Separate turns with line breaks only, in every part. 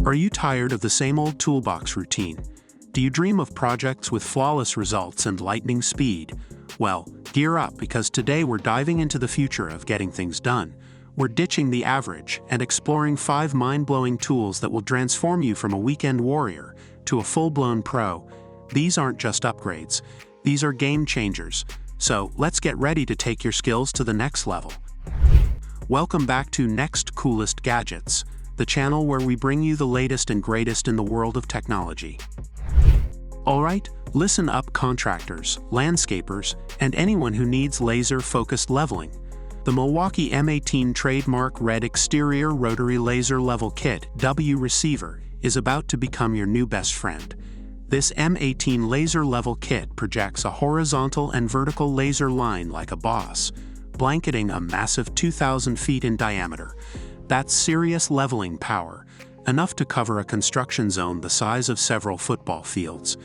Are you tired of the same old toolbox routine? Do you dream of projects with flawless results and lightning speed? Well, gear up, because today we're diving into the future of getting things done. We're ditching the average and exploring 5 mind-blowing tools that will transform you from a weekend warrior to a full-blown pro. These aren't just upgrades, these are game changers. So let's get ready to take your skills to the next level. Welcome back to Next Coolest Gadgets, the channel where we bring you the latest and greatest in the world of technology. Alright, listen up, contractors, landscapers, and anyone who needs laser-focused leveling. The Milwaukee M18 trademark red exterior rotary laser level kit W receiver is about to become your new best friend. This M18 laser level kit projects a horizontal and vertical laser line like a boss, blanketing a massive 2,000 feet in diameter. That's serious leveling power, enough to cover a construction zone the size of several football fields.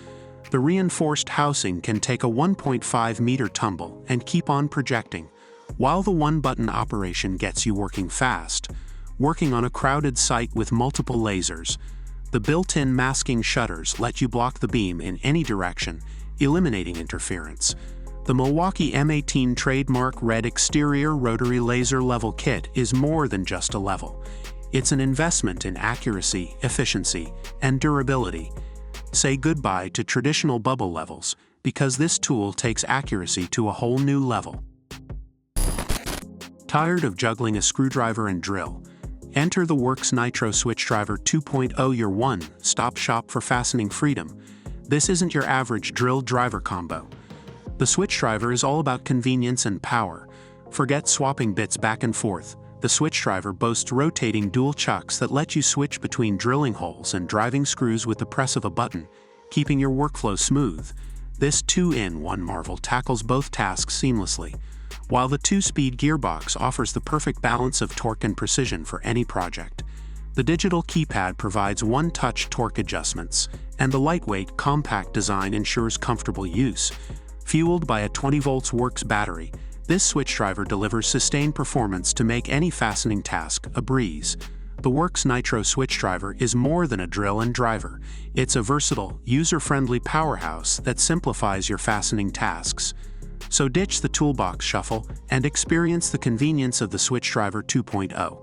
The reinforced housing can take a 1.5-meter tumble and keep on projecting, while the one-button operation gets you working fast. Working on a crowded site with multiple lasers, the built-in masking shutters let you block the beam in any direction, eliminating interference. The Milwaukee M18 trademark red exterior rotary laser level kit is more than just a level. It's an investment in accuracy, efficiency, and durability. Say goodbye to traditional bubble levels, because this tool takes accuracy to a whole new level. Tired of juggling a screwdriver and drill? Enter the Works Nitro Switch Driver 2.0, your one-stop shop for fastening freedom. This isn't your average drill-driver combo. The switch driver is all about convenience and power. Forget swapping bits back and forth. The switch driver boasts rotating dual chucks that let you switch between drilling holes and driving screws with the press of a button, keeping your workflow smooth. This 2-in-1 marvel tackles both tasks seamlessly, while the 2-speed gearbox offers the perfect balance of torque and precision for any project. The digital keypad provides one-touch torque adjustments, and the lightweight, compact design ensures comfortable use. Fueled by a 20-volt Works battery, this switch driver delivers sustained performance to make any fastening task a breeze. The Works Nitro Switch Driver is more than a drill and driver. It's a versatile, user-friendly powerhouse that simplifies your fastening tasks. So ditch the toolbox shuffle and experience the convenience of the Switch Driver 2.0.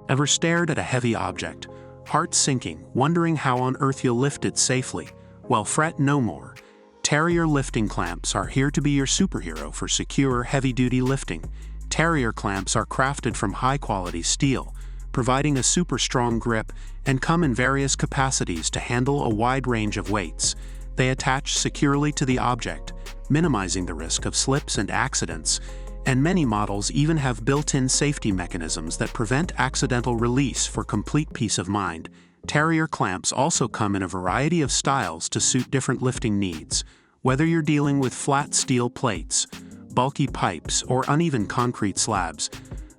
Ever stared at a heavy object, heart sinking, wondering how on earth you'll lift it safely? Well, fret no more. Terrier lifting clamps are here to be your superhero for secure, heavy-duty lifting. Terrier clamps are crafted from high-quality steel, providing a super strong grip, and come in various capacities to handle a wide range of weights. They attach securely to the object, minimizing the risk of slips and accidents, and many models even have built-in safety mechanisms that prevent accidental release for complete peace of mind. Terrier clamps also come in a variety of styles to suit different lifting needs. Whether you're dealing with flat steel plates, bulky pipes, or uneven concrete slabs,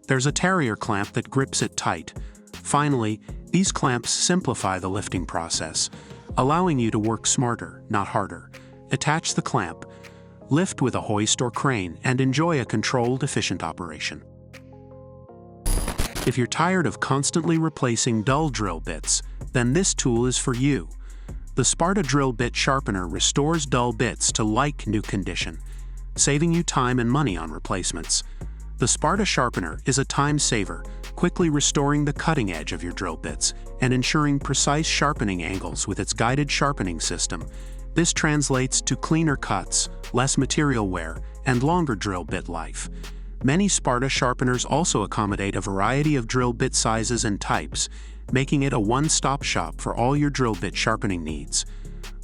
there's a Terrier clamp that grips it tight. Finally, these clamps simplify the lifting process, allowing you to work smarter, not harder. Attach the clamp, lift with a hoist or crane, and enjoy a controlled, efficient operation. If you're tired of constantly replacing dull drill bits, then this tool is for you. The Sparta drill bit sharpener restores dull bits to like-new condition, saving you time and money on replacements. The Sparta sharpener is a time saver, quickly restoring the cutting edge of your drill bits and ensuring precise sharpening angles with its guided sharpening system. This translates to cleaner cuts, less material wear, and longer drill bit life. Many Sparta sharpeners also accommodate a variety of drill bit sizes and types, making it a one-stop shop for all your drill bit sharpening needs.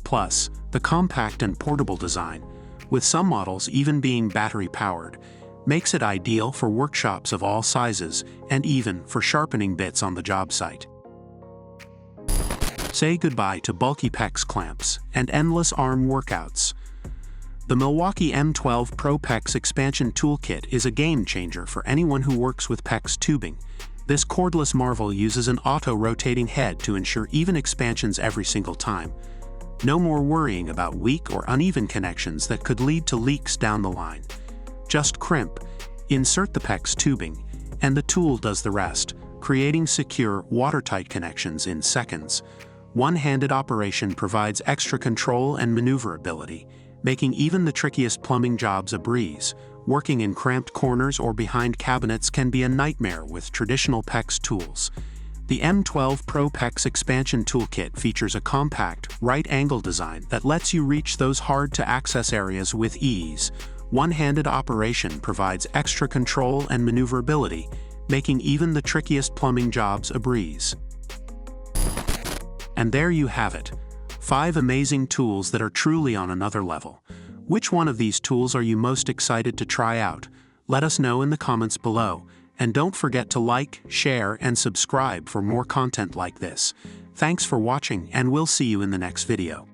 Plus, the compact and portable design, with some models even being battery-powered, makes it ideal for workshops of all sizes and even for sharpening bits on the job site. Say goodbye to bulky PEX clamps and endless arm workouts. The Milwaukee M12 ProPEX expansion toolkit is a game-changer for anyone who works with PEX tubing. This cordless marvel uses an auto-rotating head to ensure even expansions every single time. No more worrying about weak or uneven connections that could lead to leaks down the line. Just crimp, insert the PEX tubing, and the tool does the rest, creating secure, watertight connections in seconds. One-handed operation provides extra control and maneuverability, making even the trickiest plumbing jobs a breeze. Working in cramped corners or behind cabinets can be a nightmare with traditional PEX tools. The M12 ProPEX expansion toolkit features a compact, right-angle design that lets you reach those hard-to-access areas with ease. One-handed operation provides extra control and maneuverability, making even the trickiest plumbing jobs a breeze. And there you have it. 5 amazing tools that are truly on another level. Which one of these tools are you most excited to try out? Let us know in the comments below. And don't forget to like, share, and subscribe for more content like this. Thanks for watching, and we'll see you in the next video.